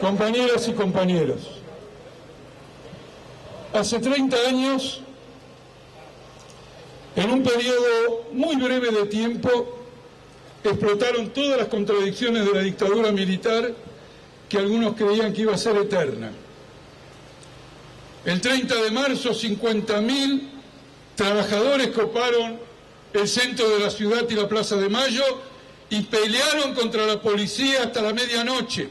Compañeras y compañeros, hace 30 años, en un periodo muy breve de tiempo, explotaron todas las contradicciones de la dictadura militar que algunos creían que iba a ser eterna. El 30 de marzo, 50.000 trabajadores coparon el centro de la ciudad y la Plaza de Mayo y pelearon contra la policía hasta la medianoche,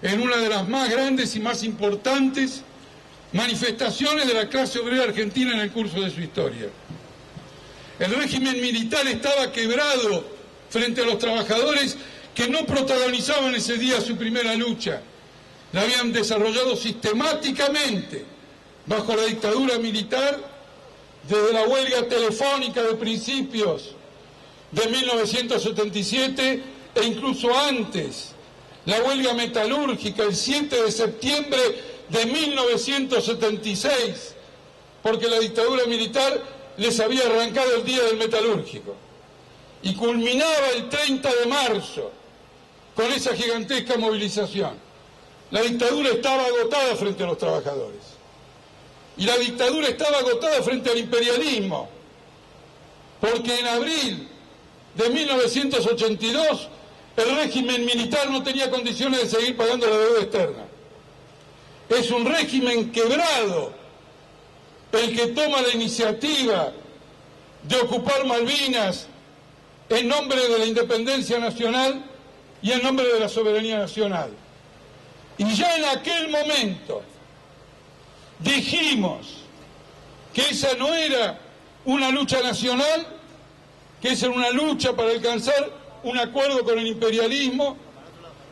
en una de las más grandes y más importantes manifestaciones de la clase obrera argentina en el curso de su historia. El régimen militar estaba quebrado frente a los trabajadores que no protagonizaban ese día su primera lucha. La habían desarrollado sistemáticamente bajo la dictadura militar desde la huelga telefónica de principios de 1977 e incluso antes, la huelga metalúrgica el 7 de septiembre de 1976, porque la dictadura militar les había arrancado el día del metalúrgico. Y culminaba el 30 de marzo con esa gigantesca movilización. La dictadura estaba agotada frente a los trabajadores. Y la dictadura estaba agotada frente al imperialismo, porque en abril de 1982 el régimen militar no tenía condiciones de seguir pagando la deuda externa. Es un régimen quebrado el que toma la iniciativa de ocupar Malvinas en nombre de la independencia nacional y en nombre de la soberanía nacional. Y ya en aquel momento dijimos que esa no era una lucha nacional, que esa era una lucha para alcanzar un acuerdo con el imperialismo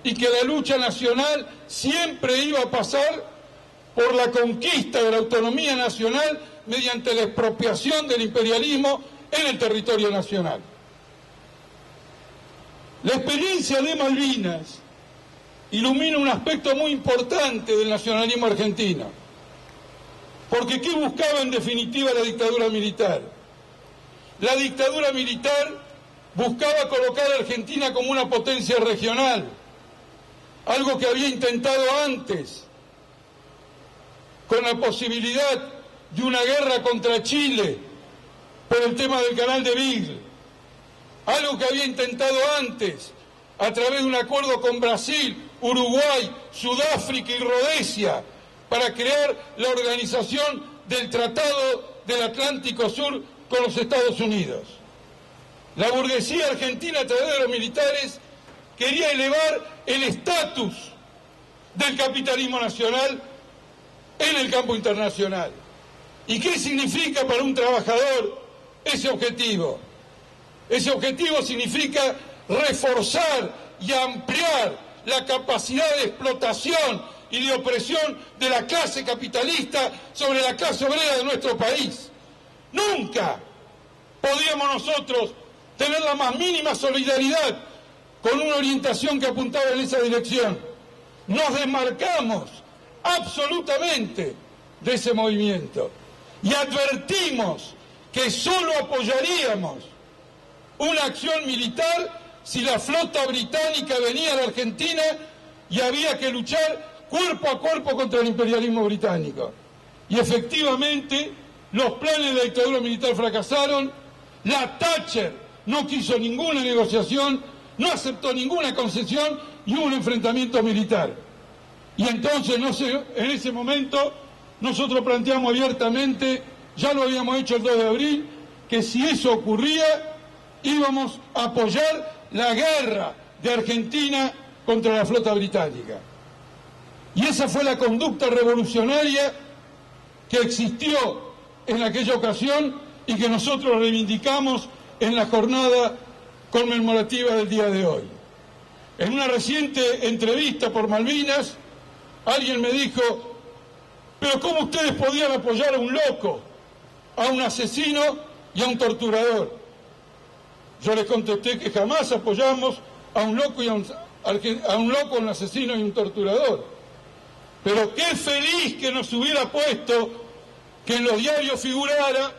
y que la lucha nacional siempre iba a pasar por la conquista de la autonomía nacional mediante la expropiación del imperialismo en el territorio nacional. La experiencia de Malvinas ilumina un aspecto muy importante del nacionalismo argentino, porque ¿qué buscaba en definitiva la dictadura militar? La dictadura militar buscaba colocar a Argentina como una potencia regional, algo que había intentado antes, con la posibilidad de una guerra contra Chile por el tema del canal de Beagle, algo que había intentado antes a través de un acuerdo con Brasil, Uruguay, Sudáfrica y Rodesia para crear la organización del Tratado del Atlántico Sur con los Estados Unidos. La burguesía argentina, a través de los militares, quería elevar el estatus del capitalismo nacional en el campo internacional. ¿Y qué significa para un trabajador ese objetivo? Ese objetivo significa reforzar y ampliar la capacidad de explotación y de opresión de la clase capitalista sobre la clase obrera de nuestro país. Nunca podíamos nosotros tener la más mínima solidaridad con una orientación que apuntaba en esa dirección. Nos desmarcamos absolutamente de ese movimiento y advertimos que solo apoyaríamos una acción militar si la flota británica venía a la Argentina y había que luchar cuerpo a cuerpo contra el imperialismo británico. Y efectivamente los planes de la dictadura militar fracasaron, la Thatcher no quiso ninguna negociación, no aceptó ninguna concesión y hubo un enfrentamiento militar. Y entonces, en ese momento, nosotros planteamos abiertamente, ya lo habíamos hecho el 2 de abril, que si eso ocurría, íbamos a apoyar la guerra de Argentina contra la flota británica. Y esa fue la conducta revolucionaria que existió en aquella ocasión y que nosotros reivindicamos en la jornada conmemorativa del día de hoy. En una reciente entrevista por Malvinas, alguien me dijo, pero ¿cómo ustedes podían apoyar a un loco, a un asesino y a un torturador? Yo les contesté que jamás apoyamos a un loco, un asesino y un torturador. Pero qué feliz que nos hubiera puesto que en los diarios figurara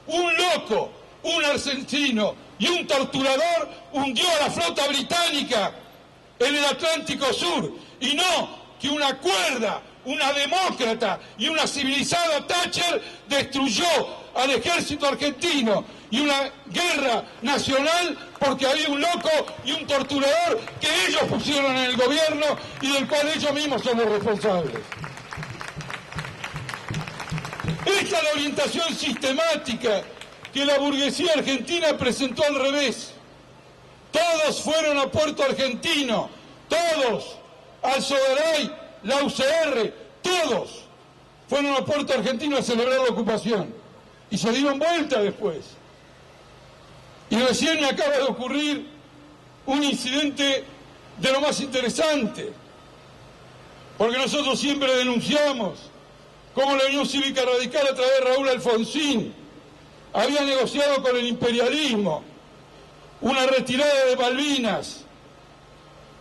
un loco, un asesino y un torturador hundió a la flota británica en el Atlántico Sur, y no que una cuerda, una demócrata y una civilizada Thatcher destruyó al ejército argentino, y una guerra nacional porque había un loco y un torturador que ellos pusieron en el gobierno y del cual ellos mismos son los responsables. Esta es la orientación sistemática que la burguesía argentina presentó al revés. Todos fueron a Puerto Argentino, todos, al Sogaray, la UCR, todos fueron a Puerto Argentino a celebrar la ocupación y se dieron vuelta después. Y recién me acaba de ocurrir un incidente de lo más interesante, porque nosotros siempre denunciamos cómo la Unión Cívica Radical, a través de Raúl Alfonsín, había negociado con el imperialismo una retirada de Malvinas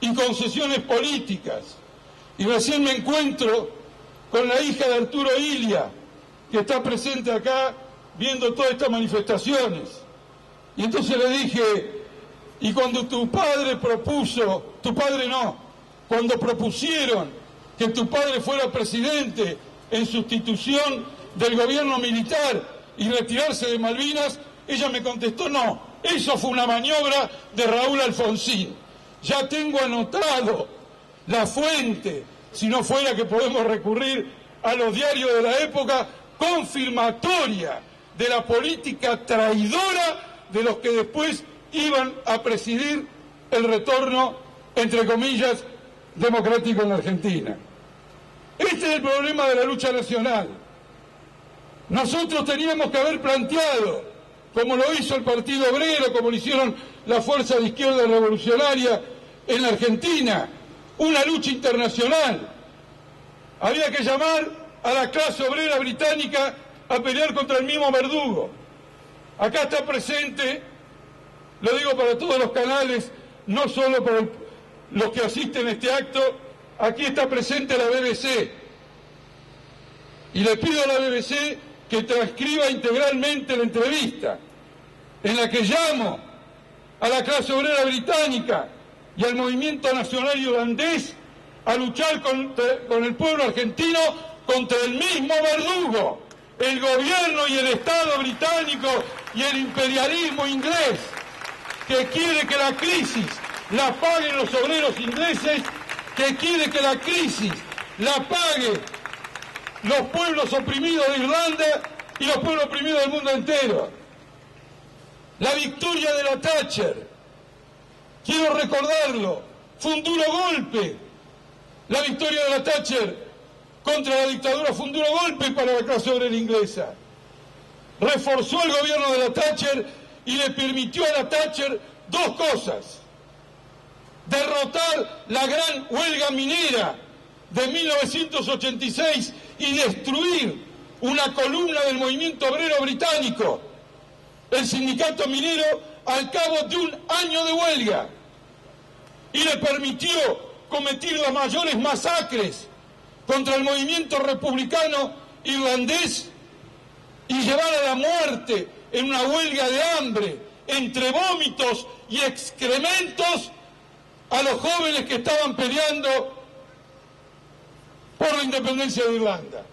y concesiones políticas. Y recién me encuentro con la hija de Arturo Illia, que está presente acá viendo todas estas manifestaciones. Y entonces le dije, y cuando tu padre propuso, tu padre no, cuando propusieron que tu padre fuera presidente en sustitución del gobierno militar y retirarse de Malvinas, ella me contestó, no, eso fue una maniobra de Raúl Alfonsín. Ya tengo anotado la fuente, si no fuera que podemos recurrir a los diarios de la época, confirmatoria de la política traidora de los que después iban a presidir el retorno, entre comillas, democrático en la Argentina. Este es el problema de la lucha nacional. Nosotros teníamos que haber planteado, como lo hizo el Partido Obrero, como lo hicieron las fuerzas de izquierda revolucionaria en la Argentina, una lucha internacional. Había que llamar a la clase obrera británica a pelear contra el mismo verdugo. Acá está presente, lo digo para todos los canales, no solo para los que asisten a este acto, aquí está presente la BBC. Y le pido a la BBC que transcriba integralmente la entrevista, en la que llamo a la clase obrera británica y al movimiento nacional irlandés a luchar con el pueblo argentino contra el mismo verdugo, el gobierno y el Estado británico y el imperialismo inglés, que quiere que la crisis la paguen los obreros ingleses, que quiere que la crisis la paguen los pueblos oprimidos de Irlanda y los pueblos oprimidos del mundo entero. La victoria de la Thatcher, quiero recordarlo, fue un duro golpe. La victoria de la Thatcher contra la dictadura fue un duro golpe para la clase obrera inglesa. Reforzó el gobierno de la Thatcher y le permitió a la Thatcher dos cosas: derrotar la gran huelga minera de 1986 y destruir una columna del movimiento obrero británico, el sindicato minero, al cabo de un año de huelga, y le permitió cometer las mayores masacres contra el movimiento republicano irlandés y llevar a la muerte en una huelga de hambre, entre vómitos y excrementos, a los jóvenes que estaban peleando por la independencia de Irlanda.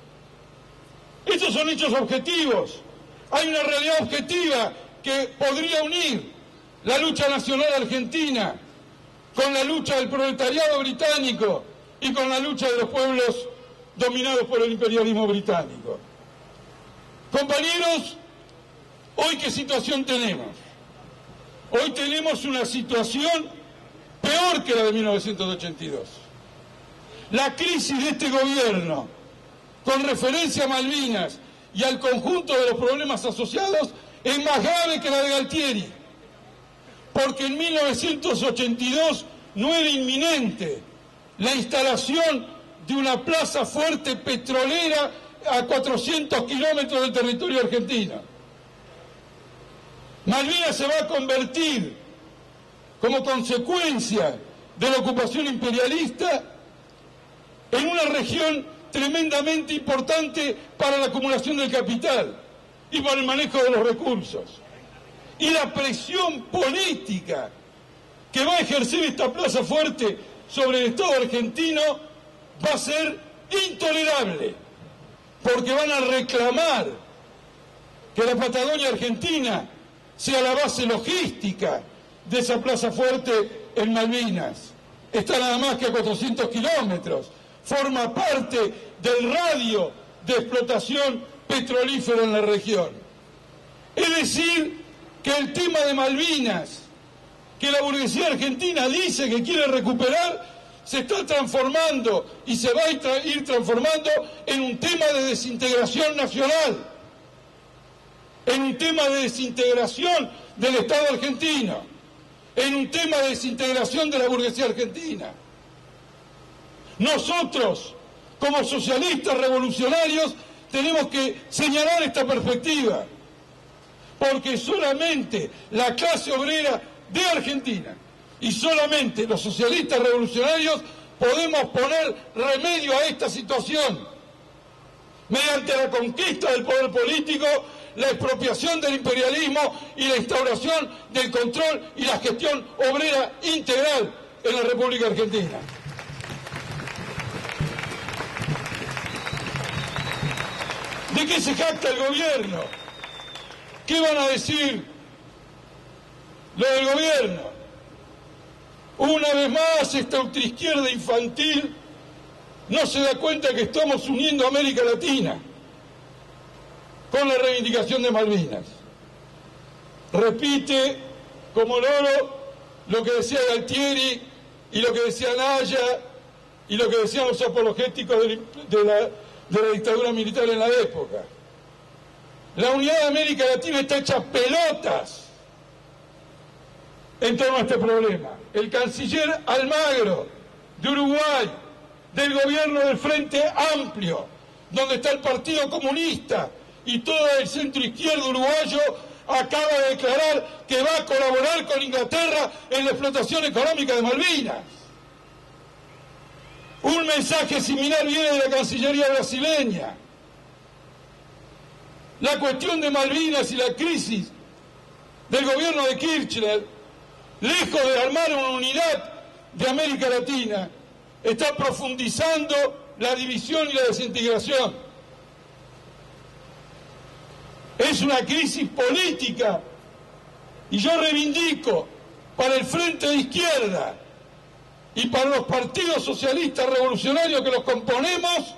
Estos son hechos objetivos. Hay una realidad objetiva que podría unir la lucha nacional argentina con la lucha del proletariado británico y con la lucha de los pueblos dominados por el imperialismo británico. Compañeros, ¿hoy qué situación tenemos? Hoy tenemos una situación peor que la de 1982. La crisis de este gobierno, con referencia a Malvinas y al conjunto de los problemas asociados, es más grave que la de Galtieri, porque en 1982 no era inminente la instalación de una plaza fuerte petrolera a 400 kilómetros del territorio argentino. Malvinas se va a convertir, como consecuencia de la ocupación imperialista, en una región tremendamente importante para la acumulación del capital y para el manejo de los recursos. Y la presión política que va a ejercer esta plaza fuerte sobre el Estado argentino va a ser intolerable, porque van a reclamar que la Patagonia Argentina sea la base logística de esa plaza fuerte en Malvinas. Está nada más que a 400 kilómetros, forma parte del radio de explotación petrolífera en la región. Es decir, que el tema de Malvinas, que la burguesía argentina dice que quiere recuperar, se está transformando y se va a ir transformando en un tema de desintegración nacional, en un tema de desintegración del Estado argentino, en un tema de desintegración de la burguesía argentina. Nosotros, como socialistas revolucionarios, tenemos que señalar esta perspectiva, porque solamente la clase obrera de Argentina y solamente los socialistas revolucionarios podemos poner remedio a esta situación mediante la conquista del poder político, la expropiación del imperialismo y la instauración del control y la gestión obrera integral en la República Argentina. ¿De qué se jacta el gobierno? ¿Qué van a decir lo del gobierno? Una vez más, esta ultraizquierda infantil no se da cuenta que estamos uniendo a América Latina con la reivindicación de Malvinas. Repite como loro lo que decía Galtieri y lo que decía Naya y lo que decían los apologéticos de la dictadura militar en la época. La unidad de América Latina está hecha pelotas en torno a este problema. El canciller Almagro, de Uruguay, del gobierno del Frente Amplio, donde está el Partido Comunista y todo el centro izquierdo uruguayo, acaba de declarar que va a colaborar con Inglaterra en la explotación económica de Malvinas. Un mensaje similar viene de la Cancillería brasileña. La cuestión de Malvinas y la crisis del gobierno de Kirchner, lejos de armar una unidad de América Latina, está profundizando la división y la desintegración. Es una crisis política y yo reivindico para el Frente de Izquierda y para los partidos socialistas revolucionarios que los componemos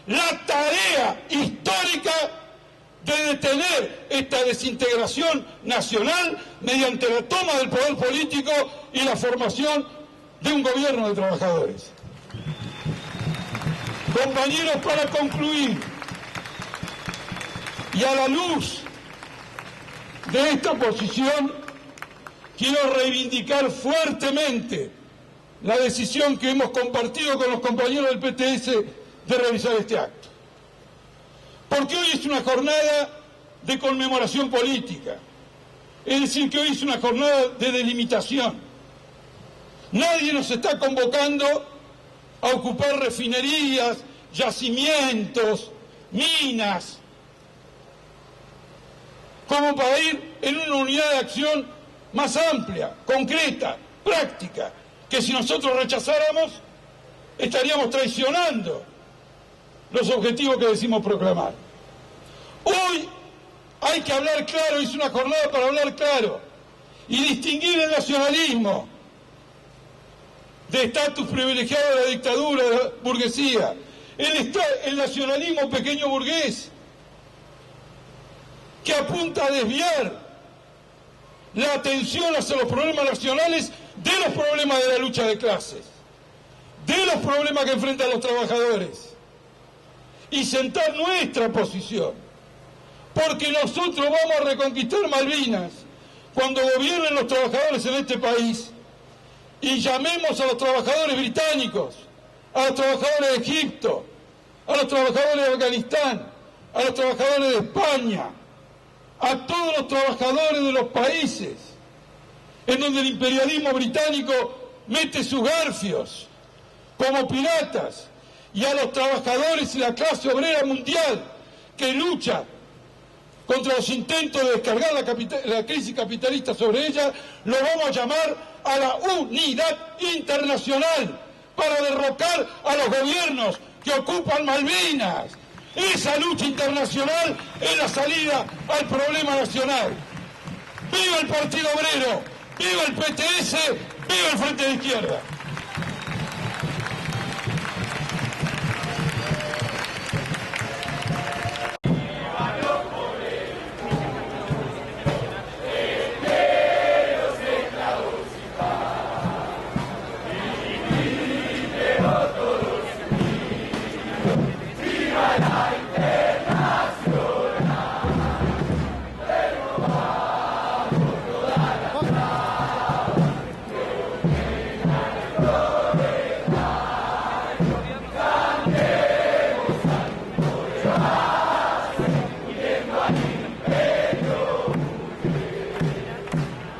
la tarea histórica de detener esta desintegración nacional mediante la toma del poder político y la formación de un gobierno de trabajadores. Compañeros, para concluir, y a la luz de esta posición, quiero reivindicar fuertemente la decisión que hemos compartido con los compañeros del PTS de realizar este acto. Porque hoy es una jornada de conmemoración política, es decir, que hoy es una jornada de delimitación. Nadie nos está convocando a ocupar refinerías, yacimientos, minas, como para ir en una unidad de acción más amplia, concreta, práctica, que si nosotros rechazáramos estaríamos traicionando los objetivos que decimos proclamar. Hoy hay que hablar claro, es una jornada para hablar claro y distinguir el nacionalismo de estatus privilegiado de la dictadura, de la burguesía, el nacionalismo pequeño burgués, que apunta a desviar la atención hacia los problemas nacionales de los problemas de la lucha de clases, de los problemas que enfrentan los trabajadores, y sentar nuestra posición. Porque nosotros vamos a reconquistar Malvinas cuando gobiernen los trabajadores en este país y llamemos a los trabajadores británicos, a los trabajadores de Egipto, a los trabajadores de Afganistán, a los trabajadores de España, a todos los trabajadores de los países en donde el imperialismo británico mete sus garfios como piratas, y a los trabajadores y la clase obrera mundial que lucha contra los intentos de descargar la crisis capitalista sobre ella, lo vamos a llamar a la unidad internacional para derrocar a los gobiernos que ocupan Malvinas. Esa lucha internacional es la salida al problema nacional. ¡Viva el Partido Obrero! ¡Viva el PTS! ¡Viva el Frente de Izquierda!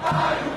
Ay,